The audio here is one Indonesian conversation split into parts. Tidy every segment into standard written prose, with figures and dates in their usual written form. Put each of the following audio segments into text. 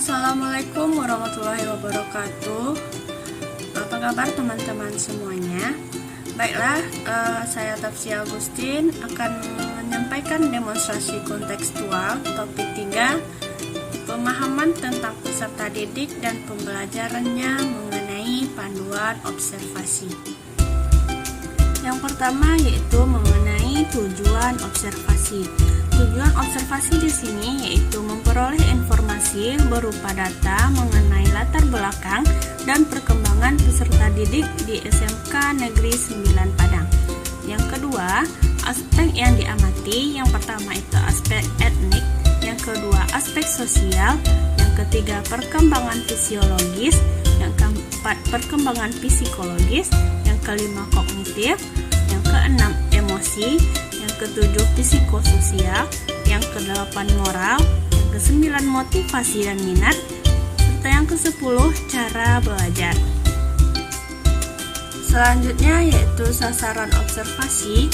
Assalamualaikum warahmatullahi wabarakatuh. Apa kabar teman-teman semuanya? Baiklah, saya Tafsi Agustin akan menyampaikan demonstrasi kontekstual topik 3, pemahaman tentang peserta didik dan pembelajarannya mengenai panduan observasi. Yang pertama yaitu mengenai tujuan observasi. Tujuan observasi di sini yaitu memperoleh informasi berupa data mengenai latar belakang dan perkembangan peserta didik di SMK Negeri 9 Padang. Yang kedua, aspek yang diamati, yang pertama itu aspek etnik, yang kedua aspek sosial, yang ketiga perkembangan fisiologis, yang keempat perkembangan psikologis, yang kelima kognitif, yang keenam emosi, yang ketujuh psikososial, yang kedelapan moral, yang kesembilan motivasi dan minat, serta yang kesepuluh cara belajar. Selanjutnya yaitu sasaran observasi.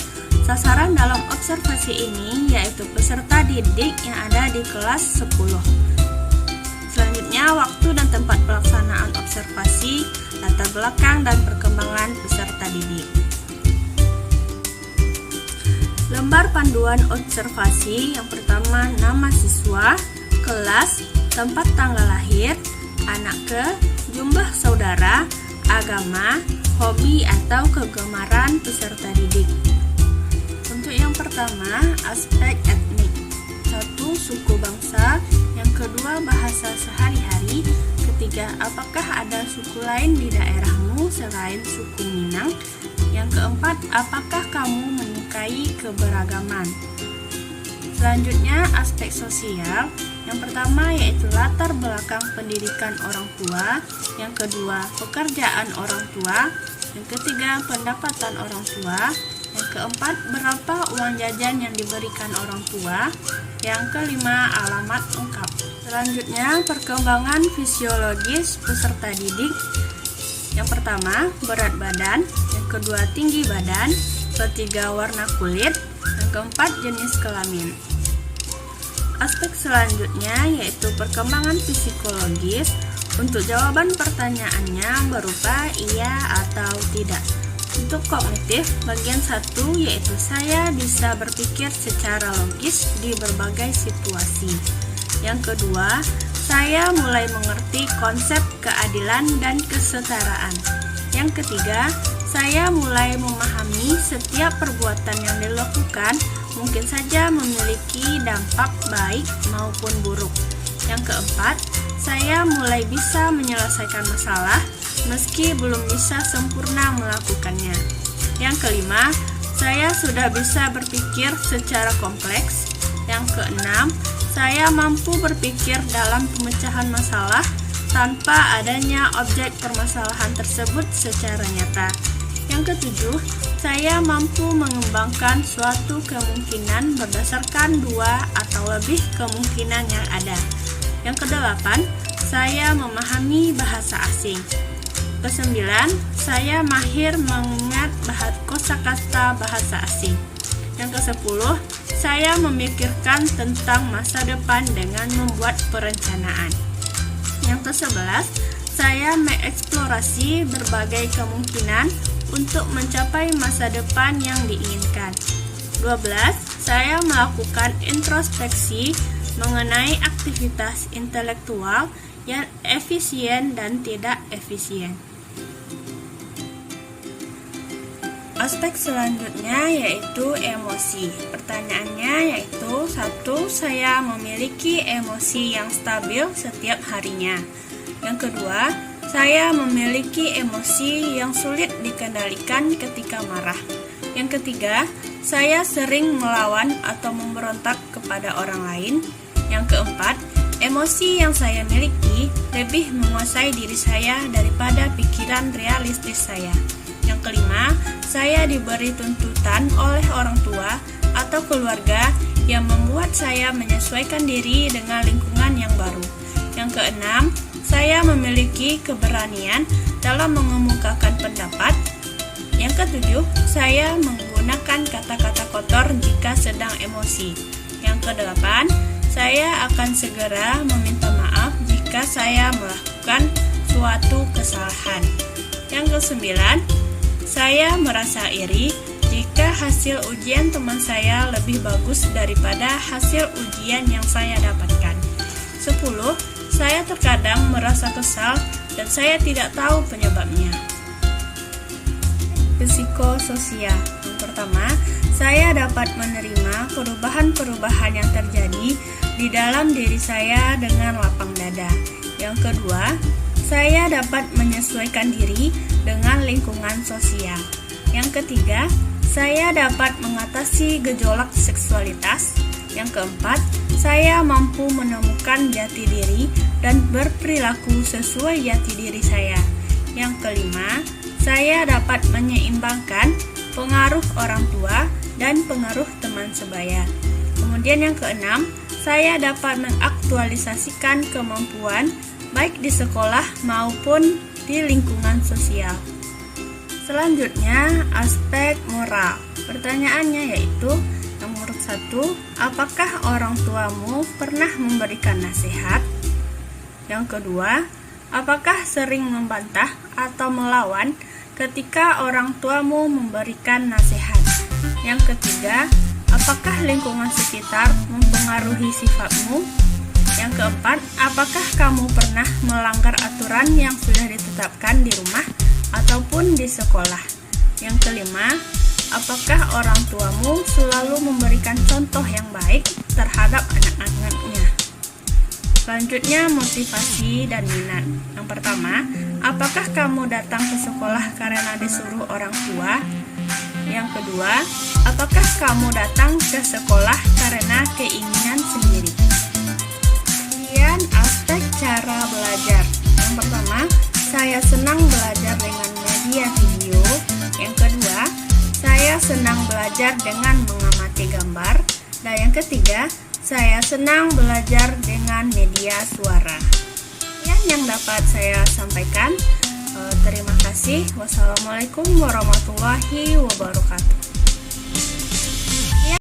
Sasaran dalam observasi ini yaitu peserta didik yang ada di kelas 10. Selanjutnya waktu dan tempat pelaksanaan observasi, latar belakang dan perkembangan peserta didik. Lembar panduan observasi yang pertama nama siswa, kelas, tempat tanggal lahir, anak ke, jumlah saudara, agama, hobi atau kegemaran peserta didik. Untuk yang pertama, aspek etnik. 1. Suku bangsa. Yang kedua, bahasa sehari-hari. Ketiga, apakah ada suku lain di daerahmu selain suku Minang? Yang keempat, apakah kamu menyukai keberagaman? Selanjutnya, aspek sosial. Yang pertama yaitu latar belakang pendidikan orang tua. Yang kedua, pekerjaan orang tua. Yang ketiga, pendapatan orang tua. Yang keempat, berapa uang jajan yang diberikan orang tua. Yang kelima, alamat lengkap. Selanjutnya, perkembangan fisiologis peserta didik. Yang pertama, berat badan. Yang kedua, tinggi badan. Ketiga, warna kulit. Yang keempat, jenis kelamin. Aspek selanjutnya yaitu perkembangan psikologis. Untuk jawaban pertanyaannya berupa iya atau tidak. Untuk kognitif, bagian 1 yaitu saya bisa berpikir secara logis di berbagai situasi. Yang kedua, saya mulai mengerti konsep keadilan dan kesetaraan. Yang ketiga, saya mulai memahami setiap perbuatan yang dilakukan mungkin saja memiliki dampak baik maupun buruk. Yang keempat, saya mulai bisa menyelesaikan masalah meski belum bisa sempurna melakukannya. Yang kelima, saya sudah bisa berpikir secara kompleks. Yang keenam, saya mampu berpikir dalam pemecahan masalah tanpa adanya objek permasalahan tersebut secara nyata. Yang ketujuh, saya mampu mengembangkan suatu kemungkinan berdasarkan 2 atau lebih kemungkinan yang ada. Yang kedelapan, saya memahami bahasa asing. Kesembilan, saya mahir mengingat kosakata bahasa asing. Yang kesepuluh, saya memikirkan tentang masa depan dengan membuat perencanaan. Yang kesebelas, saya mengeksplorasi berbagai kemungkinan untuk mencapai masa depan yang diinginkan. 12. Saya melakukan introspeksi mengenai aktivitas intelektual yang efisien dan tidak efisien. Aspek selanjutnya yaitu emosi. Pertanyaannya yaitu 1. Saya memiliki emosi yang stabil setiap harinya. Yang kedua, saya memiliki emosi yang sulit dikendalikan ketika marah. Yang ketiga, saya sering melawan atau memberontak kepada orang lain. Yang keempat, emosi yang saya miliki lebih menguasai diri saya daripada pikiran realistis saya. Yang kelima, saya diberi tuntutan oleh orang tua atau keluarga yang membuat saya menyesuaikan diri dengan lingkungan yang baru. Yang keenam, saya memiliki keberanian dalam mengemukakan pendapat. Yang ketujuh, saya menggunakan kata-kata kotor jika sedang emosi. Yang kedelapan, saya akan segera meminta maaf jika jika saya melakukan suatu kesalahan. Yang kesembilan, saya merasa iri jika hasil ujian teman saya lebih bagus daripada hasil ujian yang saya dapatkan. 10. Saya terkadang merasa kesal dan saya tidak tahu penyebabnya. Psikososial. Yang pertama, saya dapat menerima perubahan-perubahan yang terjadi di dalam diri saya dengan lapang dada. Yang kedua, saya dapat menyesuaikan diri dengan lingkungan sosial. Yang ketiga, saya dapat mengatasi gejolak seksualitas. Yang keempat, saya mampu menemukan jati diri dan berperilaku sesuai jati diri saya. Yang kelima, saya dapat menyeimbangkan pengaruh orang tua dan pengaruh teman sebaya. Kemudian yang keenam, saya dapat mengaktualisasikan kemampuan baik di sekolah maupun di lingkungan sosial. Selanjutnya, aspek moral. Pertanyaannya yaitu, nomor 1, apakah orang tuamu pernah memberikan nasihat? Yang kedua, apakah sering membantah atau melawan ketika orang tuamu memberikan nasihat? Yang ketiga, apakah lingkungan sekitar mempengaruhi sifatmu? Yang keempat, apakah kamu pernah melanggar aturan yang sudah ditetapkan di rumah ataupun di sekolah? Yang kelima, apakah orang tuamu selalu memberikan contoh yang baik terhadap anak-anaknya? Selanjutnya, motivasi dan minat. Yang pertama, apakah kamu datang ke sekolah karena disuruh orang tua? Yang kedua, apakah kamu datang ke sekolah karena keinginan sendiri? Kemudian, aspek cara belajar. Yang pertama, saya senang belajar dengan media video. Yang kedua, saya senang belajar dengan mengamati gambar. Dan yang ketiga, saya senang belajar dengan media suara. Yang dapat saya sampaikan. Terima kasih. Wassalamualaikum warahmatullahi wabarakatuh.